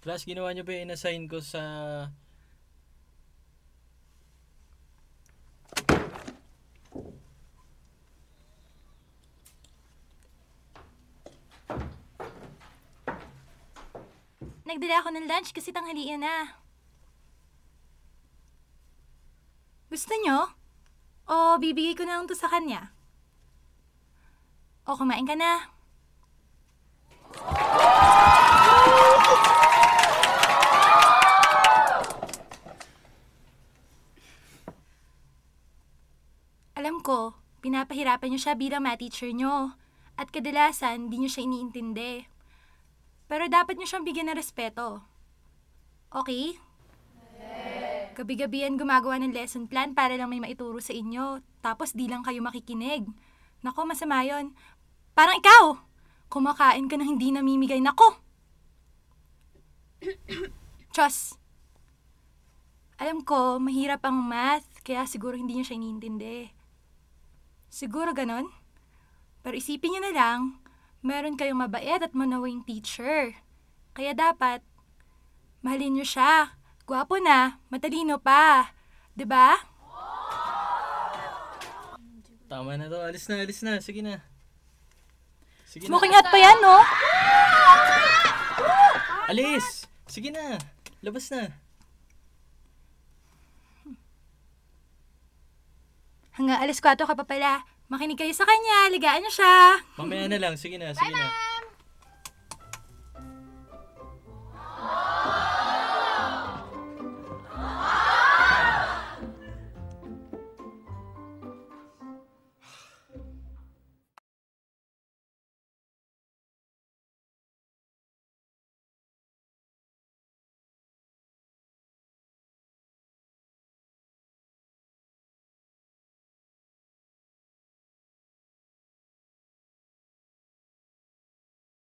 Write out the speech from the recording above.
Class, ginawa niyo ba yung in-assign ko sa... Nagdala ako ng lunch kasi tanghalian na. Gusto nyo? O bibigay ko na lang to sa kanya? O kumain ka na? Alam ko, pinapahirapan niyo siya bilang math teacher niyo. At kadalasan, di niyo siya iniintindi. Pero dapat niyo siyang bigyan ng respeto. Okay? Gabi-gabian gumagawa ng lesson plan para lang may maituro sa inyo. Tapos di lang kayo makikinig. Nako, masama yun. Parang ikaw! Kumakain ka ng hindi namimigay. Nako! Chos! Alam ko, mahirap ang math, kaya siguro hindi niyo siya iniintindi. Siguro ganon? Pero isipin niyo na lang, meron kayong mabait at manawing teacher. Kaya dapat, mahalin niyo siya. Gwapo na, matalino pa. 'Di ba? Tama na to, alis na, alis na. Sige na. Sige na. Smoking hot pa yan, no? Alis! Sige na, labas na. Hanggang alas 4 ka pa pala. Makinig kayo sa kanya, ligaan niyo siya. Mamaya na lang, sige na, sige na.